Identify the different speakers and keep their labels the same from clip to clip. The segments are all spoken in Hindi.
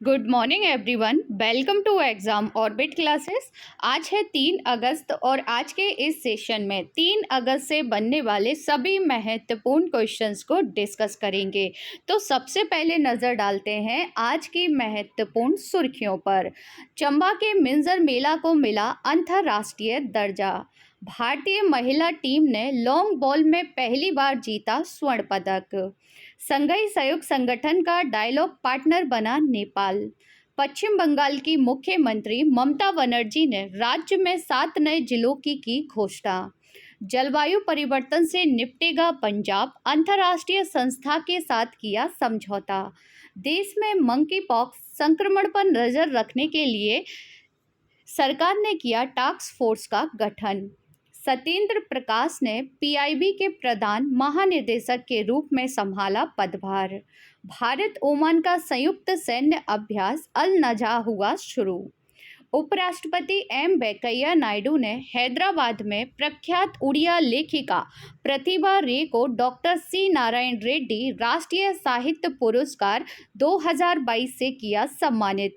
Speaker 1: Good morning everyone, welcome to exam orbit classes. आज है 3 अगस्त और आज के इस सेशन में 3 अगस्त से बनने वाले सभी महत्वपूर्ण क्वेश्चंस को डिस्कस करेंगे। तो सबसे पहले नज़र डालते हैं आज की महत्वपूर्ण सुर्खियों पर। चंबा के मिंजर मेला को मिला अंतर्राष्ट्रीय दर्जा। भारतीय महिला टीम ने लॉन्ग बॉल में पहली बार जीता स्वर्ण पदक। संघई सहयोग संगठन का डायलॉग पार्टनर बना नेपाल। पश्चिम बंगाल की मुख्यमंत्री ममता बनर्जी ने राज्य में 7 नए जिलों की घोषणा। जलवायु परिवर्तन से निपटेगा पंजाब, अंतर्राष्ट्रीय संस्था के साथ किया समझौता। देश में मंकी पॉक्स संक्रमण पर नजर रखने के लिए सरकार ने किया टास्क फोर्स का गठन। सत्येंद्र प्रकाश ने पीआईबी के प्रधान महानिदेशक के रूप में संभाला पदभार। भारत ओमान का संयुक्त सैन्य अभ्यास अल नजा हुआ शुरू। उपराष्ट्रपति एम वेंकैया नायडू ने हैदराबाद में प्रख्यात उड़िया लेखिका प्रतिभा रे को डॉक्टर सी नारायण रेड्डी राष्ट्रीय साहित्य पुरस्कार 2022 से किया सम्मानित।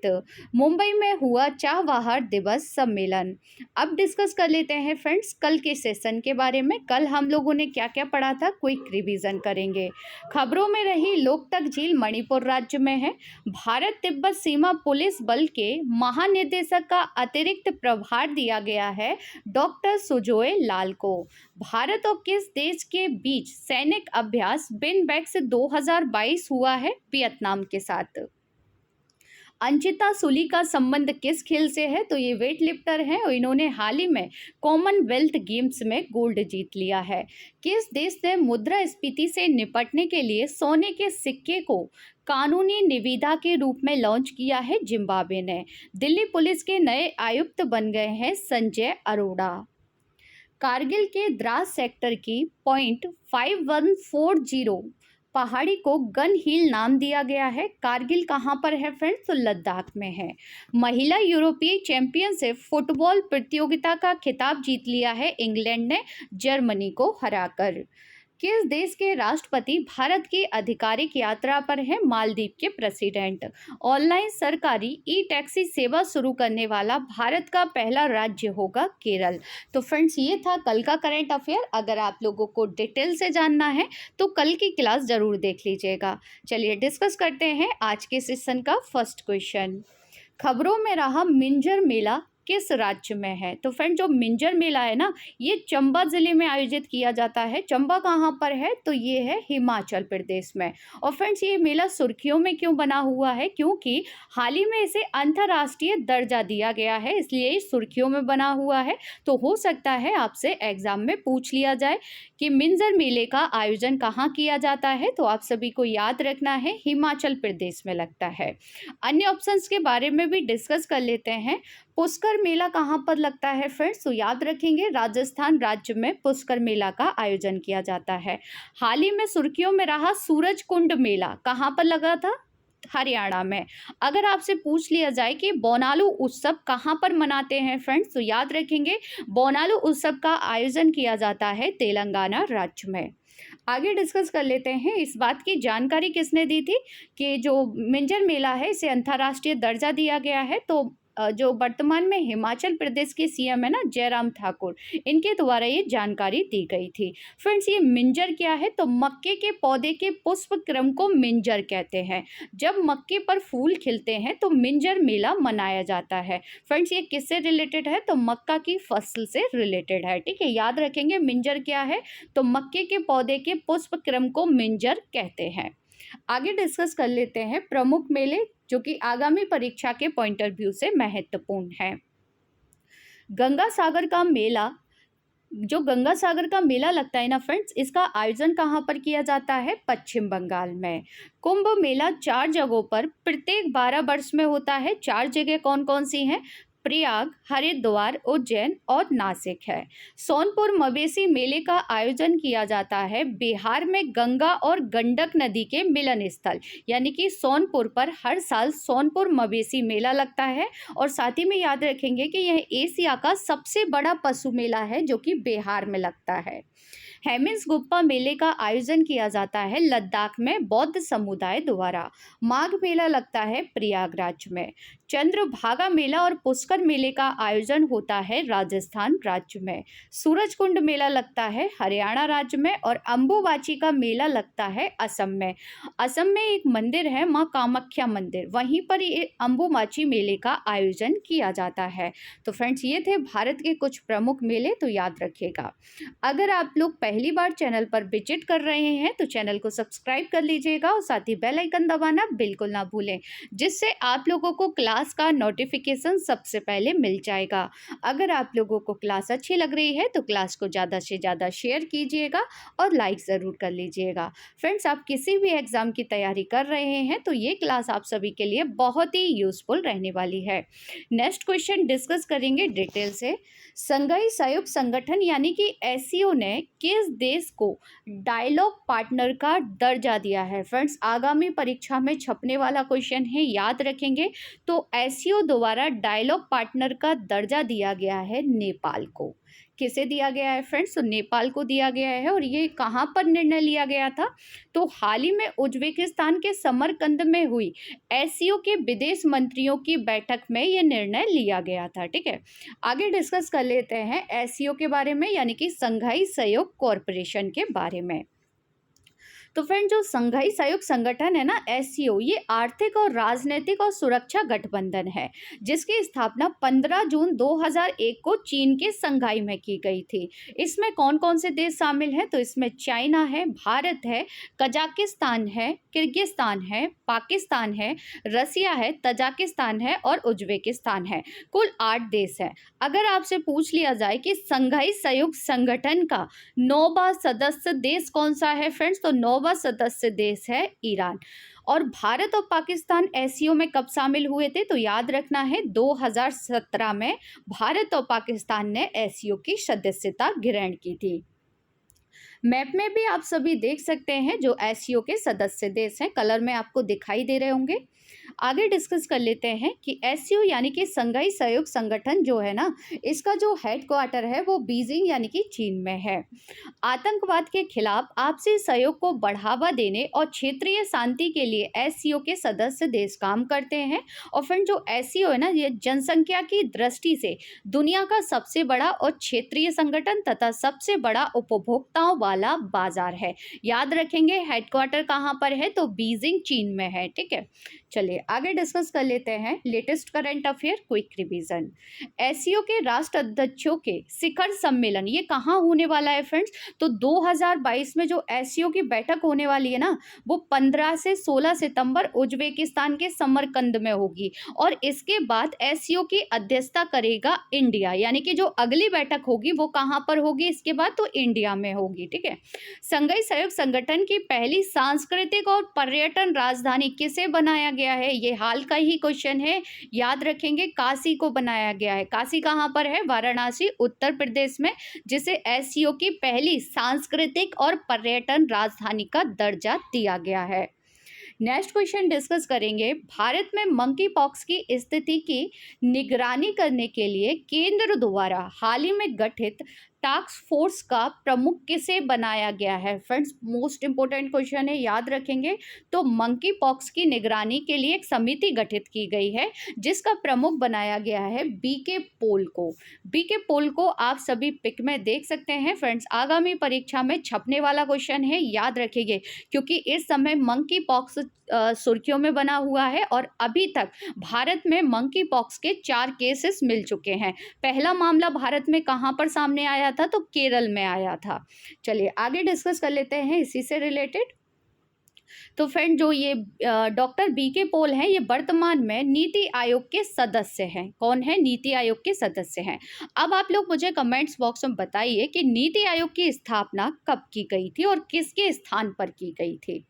Speaker 1: मुंबई में हुआ चाहवाहर दिवस सम्मेलन। अब डिस्कस कर लेते हैं फ्रेंड्स कल के सेशन के बारे में। कल हम लोगों ने क्या क्या पढ़ा था, क्विक रिवीजन करेंगे। खबरों में रही लोकतक झील मणिपुर राज्य में है। भारत तिब्बत सीमा पुलिस बल के महानिदेशक का अतिरिक्त प्रभार दिया गया है डॉक्टर सुजोय लाल को। भारत और किस देश के बीच सैनिक अभ्यास बिनबैक्स 2022 हुआ है? वियतनाम के साथ। अंचिता सुली का संबंध किस खेल से है? तो ये वेट लिफ्टर हैं और इन्होंने हाल ही में कॉमनवेल्थ गेम्स में गोल्ड जीत लिया है। किस देश ने मुद्रास्फीति से निपटने के लिए सोने के सिक्के को कानूनी निविदा के रूप में लॉन्च किया है? जिम्बाब्वे ने। दिल्ली पुलिस के नए आयुक्त बन गए हैं संजय अरोड़ा। कारगिल के द्रास सेक्टर की .5140 पहाड़ी को गन हिल नाम दिया गया है। कारगिल कहाँ पर है फ्रेंड्स? तो लद्दाख में है। महिला यूरोपीय चैंपियनशिप फुटबॉल प्रतियोगिता का खिताब जीत लिया है इंग्लैंड ने जर्मनी को हराकर। किस देश के राष्ट्रपति भारत की आधिकारिक यात्रा पर हैं? मालदीव के प्रेसिडेंट। ऑनलाइन सरकारी ई टैक्सी सेवा शुरू करने वाला भारत का पहला राज्य होगा केरल। तो फ्रेंड्स ये था कल का करंट अफेयर। अगर आप लोगों को डिटेल से जानना है तो कल की क्लास जरूर देख लीजिएगा। चलिए डिस्कस करते हैं आज के सेशन का फर्स्ट क्वेश्चन। खबरों में रहा मिंजर मेला किस राज्य में है? तो फ्रेंड जो मिंजर मेला है ना, ये चंबा जिले में आयोजित किया जाता है। चंबा कहाँ पर है? तो ये है हिमाचल प्रदेश में। और फ्रेंड्स ये मेला सुर्खियों में क्यों बना हुआ है? क्योंकि हाल ही में इसे अंतर्राष्ट्रीय दर्जा दिया गया है, इसलिए ये सुर्खियों में बना हुआ है। तो हो सकता है आपसे एग्जाम में पूछ लिया जाए कि मिंजर मेले का आयोजन कहाँ किया जाता है। तो आप सभी को याद रखना है हिमाचल प्रदेश में लगता है। अन्य ऑप्शंस के बारे में भी डिस्कस कर लेते हैं। पुष्कर मेला कहाँ पर लगता है फ्रेंड्स? तो याद रखेंगे राजस्थान राज्य में पुष्कर मेला का आयोजन किया जाता है। हाल ही में सुर्खियों में रहा सूरज कुंड मेला कहाँ पर लगा था? हरियाणा में। अगर आपसे पूछ लिया जाए कि बोनालू उत्सव कहाँ पर मनाते हैं फ्रेंड्स, तो याद रखेंगे बोनालू उत्सव का आयोजन किया जाता है तेलंगाना राज्य में। आगे डिस्कस कर लेते हैं इस बात की जानकारी किसने दी थी कि जो मिंजर मेला है इसे अंतर्राष्ट्रीय दर्जा दिया गया है। तो जो वर्तमान में हिमाचल प्रदेश के सीएम है ना जयराम ठाकुर, इनके द्वारा ये जानकारी दी गई थी। फ्रेंड्स ये मिंजर क्या है? तो मक्के के पौधे के पुष्प क्रम को मिंजर कहते हैं। जब मक्के पर फूल खिलते हैं तो मिंजर मेला मनाया जाता है। फ्रेंड्स ये किससे रिलेटेड है? तो मक्का की फसल से रिलेटेड है। ठीक है, याद रखेंगे मिंजर क्या है? तो मक्के के पौधे के पुष्प क्रम को मिंजर कहते हैं। आगे डिस्कस कर लेते हैं प्रमुख मेले जो कि आगामी परीक्षा के पॉइंट ऑफ व्यू से महत्वपूर्ण है। गंगा सागर का मेला, जो गंगा सागर का मेला लगता है ना फ्रेंड्स, इसका आयोजन कहाँ पर किया जाता है? पश्चिम बंगाल में। कुंभ मेला 4 जगहों पर प्रत्येक 12 वर्ष में होता है। 4 जगह कौन कौन सी हैं? प्रयाग, हरिद्वार, उज्जैन और नासिक है। सोनपुर मवेशी मेले का आयोजन किया जाता है बिहार में गंगा और गंडक नदी के मिलन स्थल यानी कि सोनपुर पर हर साल सोनपुर मवेशी मेला लगता है। और साथ ही में याद रखेंगे कि यह एशिया का सबसे बड़ा पशु मेला है जो कि बिहार में लगता है। हेमिस गुप्पा मेले का आयोजन किया जाता है लद्दाख में बौद्ध समुदाय द्वारा। माघ मेला लगता है प्रयागराज में। चंद्रभागा मेला और पुष्कर मेले का आयोजन होता है राजस्थान राज्य में। सूरजकुंड मेला लगता है हरियाणा राज्य में और अंबुबाची का मेला लगता है असम में। असम में एक मंदिर है मां कामाख्या मंदिर, वहीं पर ये अंबुबाची मेले का आयोजन किया जाता है। तो फ्रेंड्स, ये थे भारत के कुछ प्रमुख मेले, तो याद रखिएगा। अगर आप लोग पहली बार चैनल पर विजिट कर रहे हैं तो चैनल को सब्सक्राइब कर लीजिएगा और साथ ही बेल आइकन दबाना बिल्कुल ना भूलें, जिससे आप लोगों को क्लास का नोटिफिकेशन सबसे पहले मिल जाएगा। अगर आप लोगों को क्लास अच्छी लग रही है तो क्लास को ज़्यादा से ज़्यादा शेयर कीजिएगा और लाइक ज़रूर कर लीजिएगा। फ्रेंड्स, आप किसी भी एग्ज़ाम की तैयारी कर रहे हैं तो ये क्लास आप सभी के लिए बहुत ही यूज़फुल रहने वाली है। नेक्स्ट क्वेश्चन डिस्कस करेंगे डिटेल से। संघाई सहयोग संगठन यानी कि एससीओ ने किस देश को डायलॉग पार्टनर का दर्जा दिया है? फ्रेंड्स, आगामी परीक्षा में छपने वाला क्वेश्चन है, याद रखेंगे। तो एससीओ द्वारा डायलॉग पार्टनर का दर्जा दिया गया है नेपाल को। किसे दिया गया है फ्रेंड्स? तो नेपाल को दिया गया है। और ये कहाँ पर निर्णय लिया गया था? तो हाल ही में उज्बेकिस्तान के समरकंद में हुई एससीओ के विदेश मंत्रियों की बैठक में ये निर्णय लिया गया था। ठीक है, आगे डिस्कस कर लेते हैं एससीओ के बारे में, यानी कि संघाई सहयोग कॉरपोरेशन के बारे में। तो फ्रेंड, जो संघाई सहयोग संगठन है ना एससीओ, ये आर्थिक और राजनीतिक और सुरक्षा गठबंधन है जिसकी स्थापना 15 जून 2001 को चीन के संघाई में की गई थी। इसमें कौन कौन से देश शामिल हैं? तो इसमें चाइना है, भारत है, कजाकिस्तान है, किर्गिस्तान है, पाकिस्तान है, रसिया है, तजाकिस्तान है और उज्बेकिस्तान है। कुल 8 देश हैं। अगर आपसे पूछ लिया जाए कि संघाई सहयोग संगठन का 9वां सदस्य देश कौन सा है फ्रेंड्स, तो 9वां सदस्य देश है ईरान। और भारत और पाकिस्तान एससीओ में कब शामिल हुए थे? तो याद रखना है 2017 में भारत और पाकिस्तान ने एससीओ की सदस्यता ग्रहण की थी। मैप में भी आप सभी देख सकते हैं जो एससीओ के सदस्य देश हैं, कलर में आपको दिखाई दे रहे होंगे। आगे डिस्कस कर लेते हैं कि एससीओ यानी कि संघाई सहयोग संगठन जो है ना, इसका जो हेडक्वार्टर है वो बीजिंग यानी कि चीन में है। आतंकवाद के खिलाफ आपसी सहयोग को बढ़ावा देने और क्षेत्रीय शांति के लिए एससीओ के सदस्य देश काम करते हैं। और फिर जो एससीओ है ना, ये जनसंख्या की दृष्टि से दुनिया का सबसे बड़ा और क्षेत्रीय संगठन तथा सबसे बड़ा उपभोक्ताओं वाला बाजार है। याद रखेंगे हेडक्वार्टर कहाँ पर है? तो बीजिंग चीन में है। ठीक है, चलिए आगे डिस्कस कर लेते हैं latest current affair quick revision. SCO के राष्ट्र अध्यक्षों के शिखर सम्मेलन ये कहाँ होने वाला है फ्रेंड्स? तो 2022 में जो एससीओ की बैठक होने वाली है ना, वो 15 से 16 सितंबर उज्बेकिस्तान के समरकंद में होगी। और इसके बाद एससीओ की अध्यक्षता करेगा इंडिया, यानी कि जो अगली बैठक होगी वो कहाँ पर होगी इसके बाद? तो इंडिया में होगी। ठीक है, संघाई सहयोग संगठन की पहली सांस्कृतिक और पर्यटन राजधानी किसे बनाया गया है? ये हाल का ही क्वेश्चन है, याद रखेंगे। काशी को बनाया गया है। काशी कहाँ पर है? वाराणसी उत्तर प्रदेश में, जिसे एससीओ की पहली सांस्कृतिक और पर्यटन राजधानी का दर्जा दिया गया है। नेक्स्ट क्वेश्चन डिस्कस करेंगे, भारत में मंकी पॉक्स की स्थिति की निगरानी करने के लिए केंद्र द्वारा हाल ही में गठित टास्क फोर्स का प्रमुख किसे बनाया गया है? फ्रेंड्स, मोस्ट इंपोर्टेंट क्वेश्चन है, याद रखेंगे। तो मंकी पॉक्स की निगरानी के लिए एक समिति गठित की गई है जिसका प्रमुख बनाया गया है बीके पॉल को। बीके पॉल को आप सभी पिक में देख सकते हैं। फ्रेंड्स, आगामी परीक्षा में छपने वाला क्वेश्चन है, याद रखिए, क्योंकि इस समय मंकी पॉक्स सुर्खियों में बना हुआ है और अभी तक भारत में मंकी पॉक्स के 4 केसेस मिल चुके हैं। पहला मामला भारत में कहाँ पर सामने आया था? तो केरल में आया था। चलिए आगे डिस्कस कर लेते हैं इसी से रिलेटेड। तो फ्रेंड, जो ये डॉक्टर बीके पॉल हैं, ये वर्तमान में नीति आयोग के सदस्य हैं। कौन है? नीति आयोग के सदस्य हैं। अब आप लोग मुझे कमेंट्स बॉक्स में बताइए कि नीति आयोग की स्थापना कब की गई थी और किसके स्थान पर की गई थी।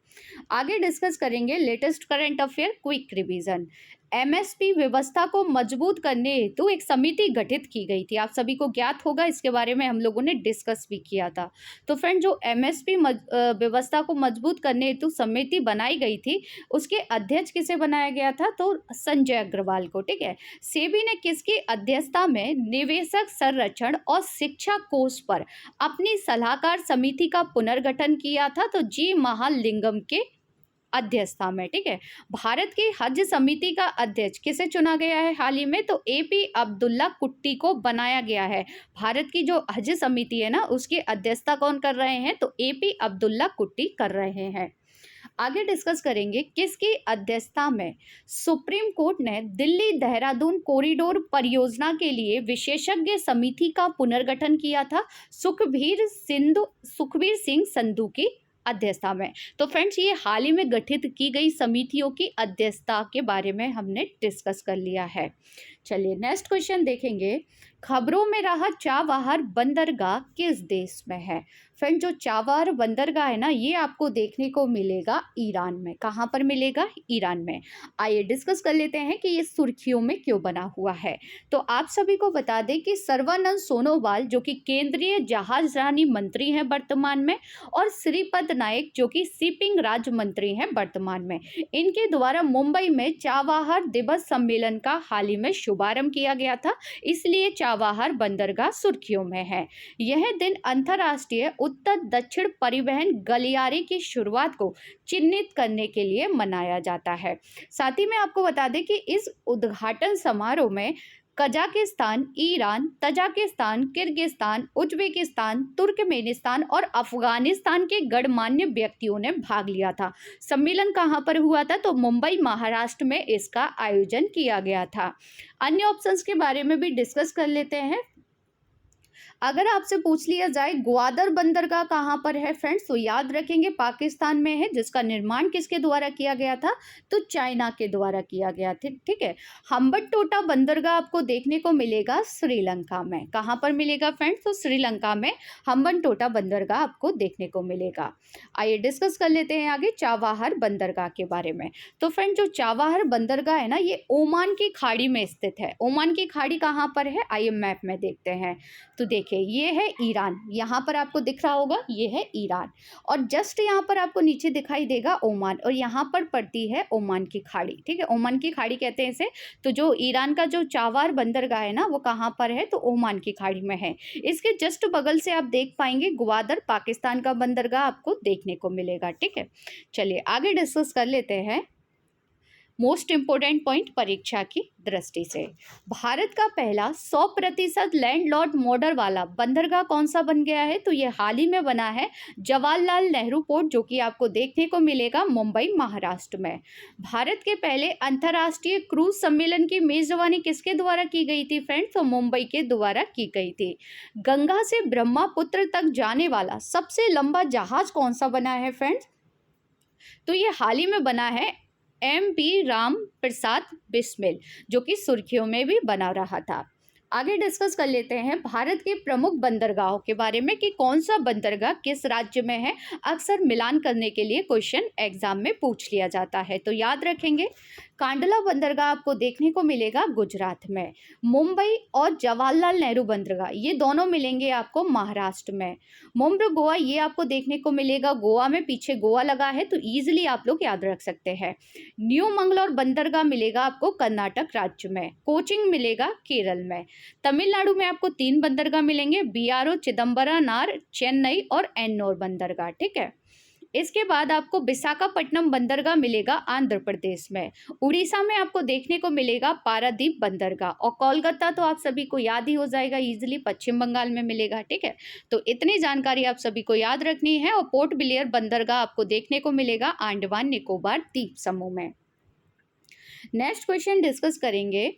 Speaker 1: आगे डिस्कस करेंगे latest current affair quick revision. MSP व्यवस्था को मजबूत करने हेतु एक समिति गठित की गई थी। आप सभी को ज्ञात होगा, इसके बारे में हम लोगों ने डिस्कस भी किया था। तो फ्रेंड, जो एमएसपी व्यवस्था को मजबूत करने हेतु समिति बनाई गई थी, उसके अध्यक्ष किसे बनाया गया था? तो संजय अग्रवाल को। ठीक है। सेबी ने किसकी अध्यक्षता में निवेशक संरक्षण और शिक्षा कोष पर अपनी सलाहकार समिति का पुनर्गठन किया था? तो जी महालिंगम के अध्यक्षता में। ठीक है। भारत की हज समिति का अध्यक्ष किसे चुना गया है हाल ही में? तो एपी अब्दुल्ला कुट्टी को बनाया गया है। भारत की जो हज समिति है ना, उसकी अध्यक्षता कौन कर रहे हैं? तो एपी अब्दुल्ला कुट्टी कर रहे हैं। आगे डिस्कस करेंगे किसकी अध्यक्षता में सुप्रीम कोर्ट ने दिल्ली देहरादून कॉरिडोर परियोजना के लिए विशेषज्ञ समिति का पुनर्गठन किया था? सुखबीर सिंह संधू की अध्यक्षता में। तो फ्रेंड्स, ये हाल ही में गठित की गई समितियों की अध्यक्षता के बारे में हमने डिस्कस कर लिया है। चलिए नेक्स्ट क्वेश्चन देखेंगे। खबरों में रहा चाबहार बंदरगाह किस देश में है? फ्रेंड, जो चाबहार बंदरगाह है ना, ये आपको देखने को मिलेगा ईरान में। कहाँ पर मिलेगा? ईरान में। आइए डिस्कस कर लेते हैं कि ये सुर्खियों में क्यों बना हुआ है। तो आप सभी को बता दें कि सर्बानंद सोनोवाल जो कि केंद्रीय जहाजरानी मंत्री हैं वर्तमान में, और श्रीपद नायक जो कि शिपिंग राज्य मंत्री हैं वर्तमान में, इनके द्वारा मुंबई में चाबहार दिवस सम्मेलन का हाल ही में शुभारंभ किया गया था। इसलिए चाबहार बंदरगाह सुर्खियों में है। यह दिन अंतर्राष्ट्रीय उत्तर दक्षिण परिवहन गलियारे की शुरुआत को चिन्हित करने के लिए मनाया जाता है। साथ ही मैं आपको बता दें कि इस उद्घाटन समारोह में Kazakhstan, Iran, Tajikistan, Kyrgyzstan, Uzbekistan, Turkmenistan और अफगानिस्तान के गणमान्य व्यक्तियों ने भाग लिया था। सम्मेलन कहाँ पर हुआ था? तो मुंबई, महाराष्ट्र में इसका आयोजन किया गया था। अन्य ऑप्शंस के बारे में भी डिस्कस कर लेते हैं। अगर आपसे पूछ लिया जाए ग्वादर बंदरगाह कहाँ पर है फ्रेंड्स, तो याद रखेंगे पाकिस्तान में है। जिसका निर्माण किसके द्वारा किया गया था? तो चाइना के द्वारा किया गया था। ठीक है। हम्बनटोटा बंदरगाह आपको देखने को मिलेगा श्रीलंका में। कहाँ पर मिलेगा फ्रेंड्स? तो श्रीलंका में हम्बनटोटा बंदरगाह आपको देखने को मिलेगा। आइए डिस्कस कर लेते हैं आगे चाबहार बंदरगाह के बारे में। तो फ्रेंड, जो चाबहार बंदरगाह है ना, ये ओमान की खाड़ी में स्थित है। ओमान की खाड़ी कहाँ पर है? आइए मैप में देखते हैं। तो देखिए, ये है ईरान। यहाँ पर आपको दिख रहा होगा, ये है ईरान, और जस्ट यहाँ पर आपको नीचे दिखाई देगा ओमान, और यहाँ पर पड़ती है ओमान की खाड़ी। ठीक है। ओमान की खाड़ी कहते हैं इसे। तो जो ईरान का जो चाबहार बंदरगाह है ना, वो कहाँ पर है? तो ओमान की खाड़ी में है। इसके जस्ट बगल से आप देख पाएंगे ग्वादर, पाकिस्तान का बंदरगाह आपको देखने को मिलेगा। ठीक है। चलिए आगे डिस्कस कर लेते हैं मोस्ट इंपोर्टेंट पॉइंट परीक्षा की दृष्टि से। भारत का पहला 100% लैंडलॉर्ड मॉडल वाला बंदरगाह कौन सा बन गया है? तो ये हाल ही में बना है जवाहरलाल नेहरू पोर्ट, जो कि आपको देखने को मिलेगा मुंबई, महाराष्ट्र में। भारत के पहले अंतर्राष्ट्रीय क्रूज सम्मेलन की मेजबानी किसके द्वारा की गई थी फ्रेंड्स? तो मुंबई के द्वारा की गई थी। गंगा से ब्रह्मपुत्र तक जाने वाला सबसे लंबा जहाज कौन सा बना है फ्रेंड्स? तो ये हाल ही में बना है MP राम प्रसाद बिस्मिल, जो कि सुर्खियों में भी बना रहा था। आगे डिस्कस कर लेते हैं भारत के प्रमुख बंदरगाहों के बारे में कि कौन सा बंदरगाह किस राज्य में है। अक्सर मिलान करने के लिए क्वेश्चन एग्जाम में पूछ लिया जाता है। तो याद रखेंगे, कांडला बंदरगाह आपको देखने को मिलेगा गुजरात में। मुंबई और जवाहरलाल नेहरू बंदरगाह ये दोनों मिलेंगे आपको महाराष्ट्र में। मुंब्रा गोवा ये आपको देखने को मिलेगा गोवा में, पीछे गोवा लगा है तो ईजिली आप लोग याद रख सकते हैं। न्यू मंगलोर बंदरगाह मिलेगा आपको कर्नाटक राज्य में। कोचिंग मिलेगा केरल में। तमिलनाडु में आपको 3 बंदरगाह मिलेंगे, BRO, चिदम्बरनार, चेन्नई और एन्नोर बंदरगाह। ठीक है। इसके बाद आपको विशाखापट्टनम बंदरगाह मिलेगा आंध्र प्रदेश में। उड़ीसा में आपको देखने को मिलेगा पारादीप बंदरगाह, और कोलकाता तो आप सभी को याद ही हो जाएगा इजीली, पश्चिम बंगाल में मिलेगा। ठीक है। तो इतनी जानकारी आप सभी को याद रखनी है। और पोर्ट ब्लेयर बंदरगाह आपको देखने को मिलेगा अंडमान निकोबार द्वीप समूह में। नेक्स्ट क्वेश्चन डिस्कस करेंगे,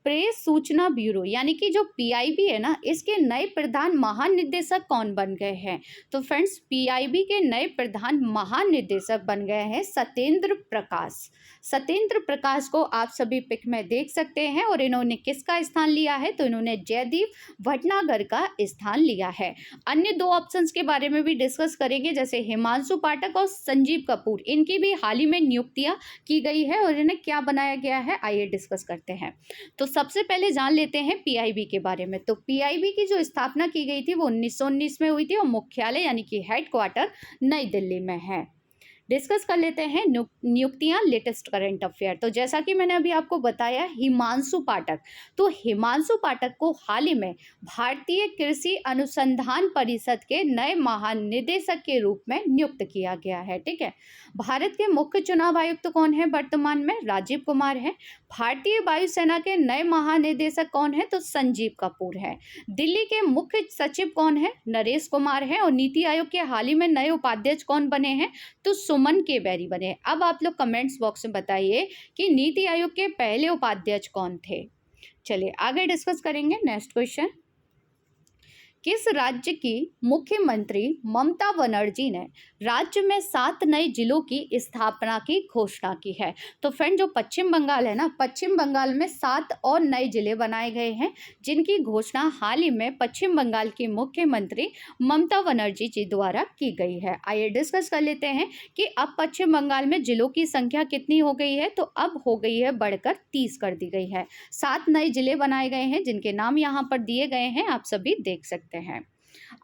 Speaker 1: प्रेस सूचना ब्यूरो यानी कि जो पीआईबी है ना, इसके नए प्रधान महानिदेशक कौन बन गए हैं? तो फ्रेंड्स, पीआईबी के नए प्रधान महानिदेशक बन गए हैं सत्येंद्र प्रकाश। सत्येंद्र प्रकाश को आप सभी पिक में देख सकते हैं। और इन्होंने किसका स्थान लिया है? तो इन्होंने जयदीप भटनागर का स्थान लिया है। अन्य दो ऑप्शंस के बारे में भी डिस्कस करेंगे, जैसे हिमांशु पाठक और संजीव कपूर, इनकी भी हाल ही में नियुक्तियां की गई है और इन्हें क्या बनाया गया है, आइए डिस्कस करते हैं। तो सबसे पहले जान लेते हैं पीआईबी के बारे में। तो पीआईबी की जो स्थापना की गई थी वो 1919 में हुई थी और मुख्यालय यानी कि हेडक्वार्टर नई दिल्ली में है। डिस्कस कर लेते हैं नियुक्तियां, लेटेस्ट करंट अफेयर। तो जैसा कि मैंने अभी आपको बताया, हिमांशु पाठक, तो हिमांशु पाठक को हाल ही में भारतीय कृषि अनुसंधान परिषद के नए महानिदेशक के रूप में नियुक्त किया गया है। ठीक है। भारत के मुख्य चुनाव आयुक्त कौन है वर्तमान में? राजीव कुमार है। भारतीय वायुसेना के नए महानिदेशक कौन है? तो संजीव कपूर है। दिल्ली के मुख्य सचिव कौन है? नरेश कुमार है। और नीति आयोग के हाल ही में नए उपाध्यक्ष कौन बने हैं? तो सुमन के बेरी बने। अब आप लोग कमेंट्स बॉक्स में बताइए कि नीति आयोग के पहले उपाध्यक्ष कौन थे। चलिए आगे डिस्कस करेंगे। नेक्स्ट क्वेश्चन, किस राज्य की मुख्यमंत्री ममता बनर्जी ने राज्य में 7 नए जिलों की स्थापना की घोषणा की है? तो फ्रेंड, जो पश्चिम बंगाल है ना, पश्चिम बंगाल में 7 और नए जिले बनाए गए हैं, जिनकी घोषणा हाल ही में पश्चिम बंगाल की मुख्यमंत्री ममता बनर्जी जी द्वारा की गई है। आइए डिस्कस कर लेते हैं कि अब पश्चिम बंगाल में जिलों की संख्या कितनी हो गई है। तो अब हो गई है बढ़कर 30 कर दी गई है। 7 नए जिले बनाए गए हैं जिनके नाम यहाँ पर दिए गए हैं, आप सभी देख सकते हैं।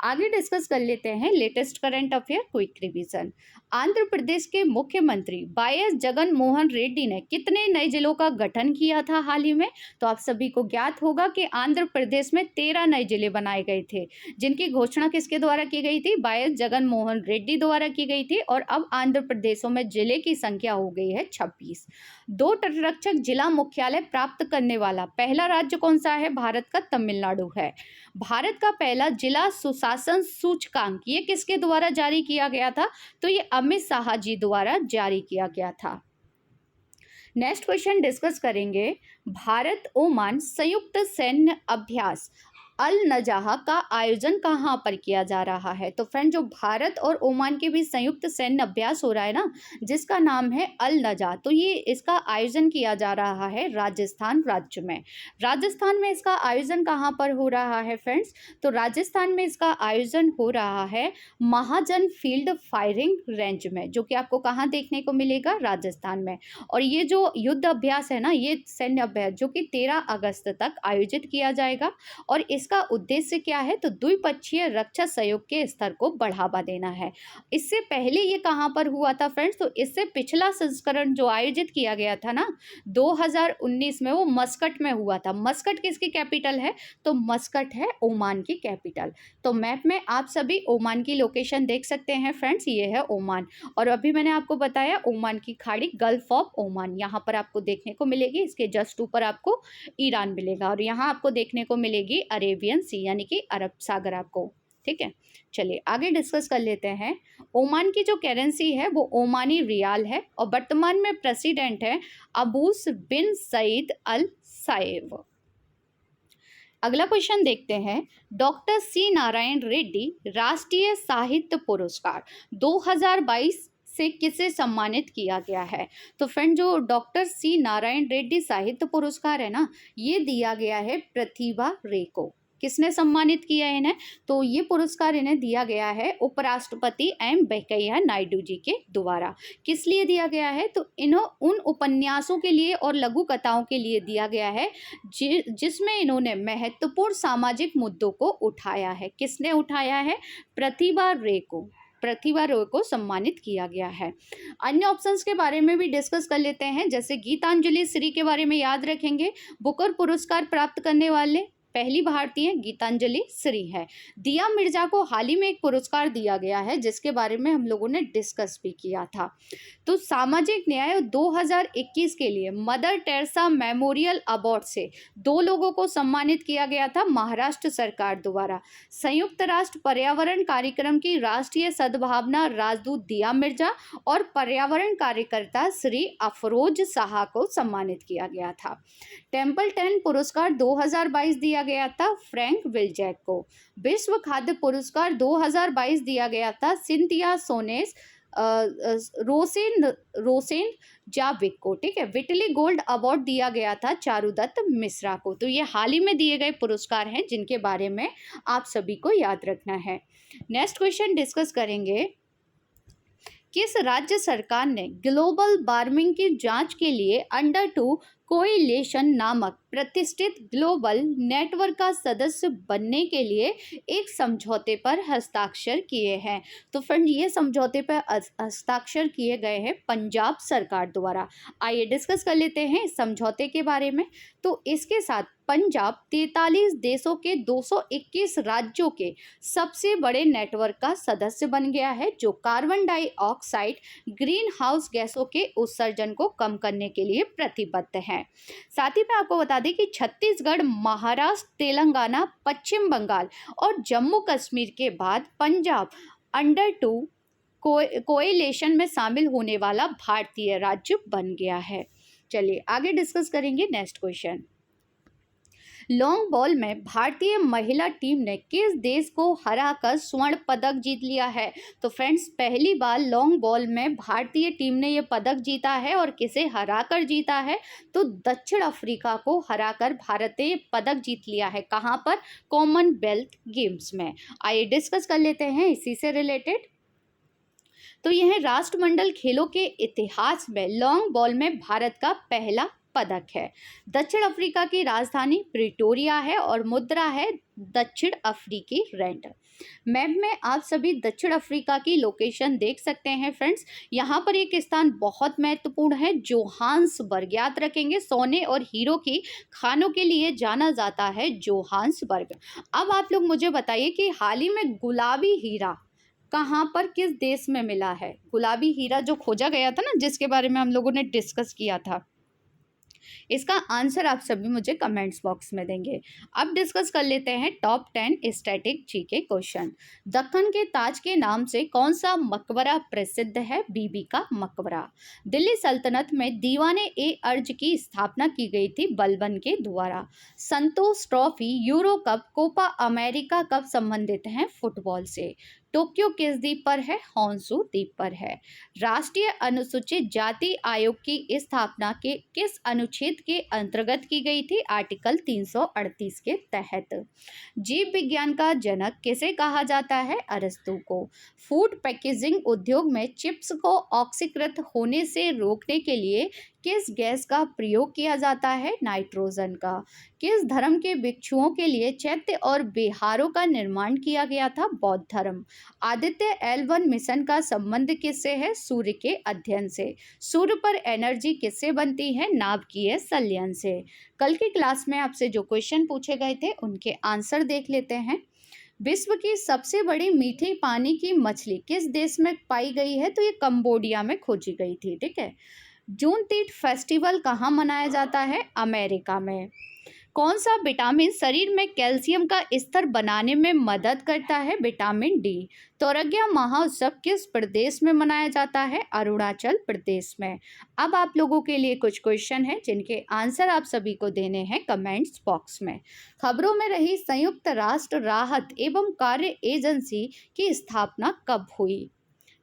Speaker 1: आगे डिस्कस कर लेते हैं latest current affair quick revision. Andhra Pradesh के मुख्यमंत्री वाईएस जगन मोहन रेड्डी ने कितने नए जिलों का गठन किया था हाल ही में? तो आप सभी को ज्ञात होगा कि आंध्र प्रदेश में 13 नए जिले बनाए गए थे, जिनकी घोषणा किसके द्वारा की गई थी? वाईएस जगन मोहन रेड्डी द्वारा की गई थी। और अब आंध्र प्रदेशों में जिले की संख्या हो गई है 26। 2 तटरक्षक जिला मुख्यालय प्राप्त करने वाला पहला राज्य कौन सा है? भारत का तमिलनाडु है। भारत का पहला जिला सुशासन सूचकांक ये किसके द्वारा जारी किया गया था? तो ये अमित शाह जी द्वारा जारी किया गया था। नेक्स्ट क्वेश्चन डिस्कस करेंगे, भारत ओमान संयुक्त सैन्य अभ्यास अल नजाह का आयोजन कहाँ पर किया जा रहा है? तो फ्रेंड, जो भारत और ओमान के बीच संयुक्त सैन्य अभ्यास हो रहा है ना, जिसका नाम है अल नजाह, तो ये इसका आयोजन किया जा रहा है राजस्थान राज्य में। राजस्थान में इसका आयोजन कहाँ पर हो रहा है फ्रेंड्स? तो राजस्थान में इसका आयोजन हो रहा है महाजन फील्ड फायरिंग रेंज में, जो कि आपको कहाँ देखने को मिलेगा? राजस्थान में। और ये जो युद्ध अभ्यास है ना, ये सैन्य अभ्यास जो कि 13 अगस्त तक आयोजित किया जाएगा। और इसका उद्देश्य क्या है? तो द्विपक्षीय रक्षा सहयोग के स्तर को बढ़ावा देना है। इससे पहले ये कहाँ पर हुआ था फ्रेंड्स? तो इससे पिछला संस्करण जो आयोजित किया गया था ना 2019 में, वो मस्कट में हुआ था। मस्कट किसकी कैपिटल है? तो मस्कट है ओमान की कैपिटल। तो मैप में आप सभी ओमान की लोकेशन देख सकते हैं फ्रेंड्स, ये है ओमान। और अभी मैंने आपको बताया ओमान की खाड़ी, गल्फ ऑफ ओमान यहाँ पर आपको देखने को मिलेगी। इसके जस्ट ऊपर आपको ईरान मिलेगा और यहाँ आपको देखने को मिलेगी अरेबियन सी यानी कि अरब सागर आपको। ठीक है, चलिए आगे डिस्कस कर लेते हैं। ओमान की जो करेंसी है वो ओमानी रियाल है और वर्तमान में प्रेसिडेंट है अबूस बिन सईद अल साइद। अगला क्वेश्चन देखते हैं, डॉक्टर सी नारायण रेड्डी राष्ट्रीय साहित्य पुरस्कार 2022 से किसे सम्मानित किया गया है? तो फ्रेंड, जो डॉक्टर सी नारायण रेड्डी साहित्य पुरस्कार है ना, ये दिया गया है प्रतिभा रे को। किसने सम्मानित किया है इन्हें? तो ये पुरस्कार इन्हें दिया गया है उपराष्ट्रपति एम वेंकैया नायडू जी के द्वारा। किस लिए दिया गया है? तो इन्हों उन उपन्यासों के लिए और लघु कथाओं के लिए दिया गया है जिसमें इन्होंने महत्वपूर्ण सामाजिक मुद्दों को उठाया है। किसने उठाया है? प्रतिभा रे को। प्रतिभा रे को सम्मानित किया गया है। अन्य ऑप्शंस के बारे में भी डिस्कस कर लेते हैं, जैसे गीतांजलि श्री के बारे में याद रखेंगे, बुकर पुरस्कार प्राप्त करने वाले पहली भारतीय गीतांजलि श्री है। दिया मिर्जा को हाल ही में एक पुरस्कार दिया गया है जिसके बारे में हम लोगों ने डिस्कस भी किया था। तो सामाजिक न्याय 2021 के लिए मदर टेरेसा मेमोरियल अवार्ड से 2 लोगों को सम्मानित किया गया था महाराष्ट्र सरकार द्वारा। संयुक्त राष्ट्र पर्यावरण कार्यक्रम की राष्ट्रीय सद्भावना राजदूत दिया मिर्जा और पर्यावरण कार्यकर्ता श्री अफरोज शाह को सम्मानित किया गया था। टेम्पल्टन पुरस्कार 2022 दिया गया था फ्रैंक विल्जैक को। विश्व खाद्य पुरस्कार 2022 दिया गया था सिंथिया सोनेस रोसेन जाविक को। ठीक है, विटली गोल्ड अवार्ड दिया गया था चारुदत्त मिश्रा को। तो ये हाल ही में दिए गए पुरस्कार हैं जिनके बारे में आप सभी को याद रखना है। नेक्स्ट क्वेश्चन डिस्कस करेंगे, किस राज्य सरकार ने ग्लोबल वार्मिंग की जांच के लिए अंडर 2 कोएलिशन नामक प्रतिष्ठित ग्लोबल नेटवर्क का सदस्य बनने के लिए एक समझौते पर हस्ताक्षर किए हैं? तो फ्रेंड, ये समझौते पर हस्ताक्षर किए गए हैं पंजाब सरकार द्वारा। आइए डिस्कस कर लेते हैं इस समझौते के बारे में। तो इसके साथ पंजाब 43 देशों के 221 राज्यों के सबसे बड़े नेटवर्क का सदस्य बन गया है जो कार्बन डाइऑक्साइड ग्रीन हाउस गैसों के उत्सर्जन को कम करने के लिए प्रतिबद्ध है। साथ ही मैं आपको बता दें कि छत्तीसगढ़, महाराष्ट्र, तेलंगाना, पश्चिम बंगाल और जम्मू कश्मीर के बाद पंजाब अंडर 2 कोएलिशन में शामिल होने वाला भारतीय राज्य बन गया है। चलिए आगे डिस्कस करेंगे नेक्स्ट क्वेश्चन। लॉन्ग बॉल में भारतीय महिला टीम ने किस देश को हराकर स्वर्ण पदक जीत लिया है? तो फ्रेंड्स, पहली बार लॉन्ग बॉल में भारतीय टीम ने यह पदक जीता है और किसे हराकर जीता है? तो दक्षिण अफ्रीका को हराकर भारत ने पदक जीत लिया है। कहाँ पर? कॉमनवेल्थ गेम्स में। आइए डिस्कस कर लेते हैं इसी से रिलेटेड। तो यह राष्ट्रमंडल खेलों के इतिहास में लॉन्ग बॉल में भारत का पहला पदक है। दक्षिण अफ्रीका की राजधानी प्रिटोरिया है और मुद्रा है दक्षिण अफ्रीकी रैंड। मैप में आप सभी दक्षिण अफ्रीका की लोकेशन देख सकते हैं फ्रेंड्स। यहाँ पर एक स्थान बहुत महत्वपूर्ण है, जोहान्सबर्ग। याद रखेंगे, सोने और हीरो की खानों के लिए जाना जाता है जोहान्सबर्ग। अब आप लोग मुझे बताइए कि हाल ही में गुलाबी हीरा कहाँ पर, किस देश में मिला है? गुलाबी हीरा जो खोजा गया था ना, जिसके बारे में हम लोगों ने डिस्कस किया था, इसका आंसर आप सभी मुझे कमेंट्स बॉक्स में देंगे। अब डिस्कस कर लेते हैं top 10 static GK question. Deccan के ताज के नाम से कौन सा मकबरा प्रसिद्ध है? बीबी का मकबरा। दिल्ली सल्तनत में दीवाने ए अर्ज की स्थापना की गई थी बलबन के द्वारा। Santosh trophy, Euro cup, Copa America कब संबंधित हैं? फुटबॉल से। टोक्यो किस द्वीप पर है? हॉन्शू द्वीप पर है। राष्ट्रीय अनुसूचित जाति आयोग की स्थापना के किस अनुच्छेद के अंतर्गत की गई थी? आर्टिकल 338 के तहत। जीव विज्ञान का जनक किसे कहा जाता है? अरस्तु को। फूड पैकेजिंग उद्योग में चिप्स को ऑक्सीकृत होने से रोकने के लिए किस गैस का प्रयोग किया जाता है? नाइट्रोजन का। किस धर्म के भिक्षुओं के लिए चैत्य और विहारों का निर्माण किया गया था? बौद्ध धर्म। आदित्य L1 मिशन का संबंध किससे है? सूर्य के अध्ययन से। सूर्य पर एनर्जी किससे बनती है? नाभिकीय संलयन से। कल की क्लास में आपसे जो क्वेश्चन पूछे गए थे उनके आंसर देख लेते हैं। विश्व की सबसे बड़ी मीठे पानी की मछली किस देश में पाई गई है? तो ये कंबोडिया में खोजी गई थी। ठीक है। जूनतीट फेस्टिवल कहाँ मनाया जाता है? अमेरिका में। कौन सा विटामिन शरीर में कैल्शियम का स्तर बनाने में मदद करता है? Vitamin D. तोरज्ञा महोत्सव किस प्रदेश में मनाया जाता है? अरुणाचल प्रदेश में। अब आप लोगों के लिए कुछ क्वेश्चन हैं जिनके आंसर आप सभी को देने हैं कमेंट्स बॉक्स में। खबरों में रही संयुक्त राष्ट्र राहत एवं कार्य एजेंसी की स्थापना कब हुई?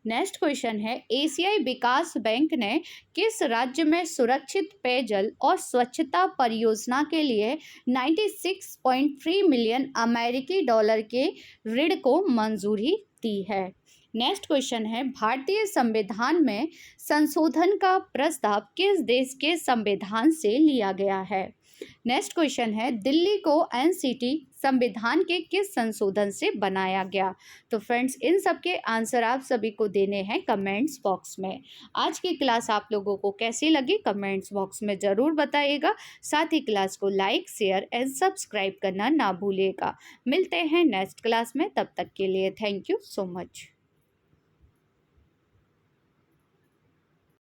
Speaker 1: नेक्स्ट क्वेश्चन है, एशियाई विकास बैंक ने किस राज्य में सुरक्षित पेयजल और स्वच्छता परियोजना के लिए 96.3 मिलियन अमेरिकी डॉलर के ऋण को मंजूरी दी है? नेक्स्ट क्वेश्चन है, भारतीय संविधान में संशोधन का प्रस्ताव किस देश के संविधान से लिया गया है? नेक्स्ट क्वेश्चन है, दिल्ली को एनसीटी संविधान के किस संशोधन से बनाया गया? तो फ्रेंड्स, इन सब के आंसर आप सभी को देने हैं कमेंट्स बॉक्स में। आज की क्लास आप लोगों को कैसी लगी कमेंट्स बॉक्स में ज़रूर बताइएगा। साथ ही क्लास को लाइक, शेयर एंड सब्सक्राइब करना ना भूलिएगा। मिलते हैं नेक्स्ट क्लास में, तब तक के लिए थैंक यू सो मच।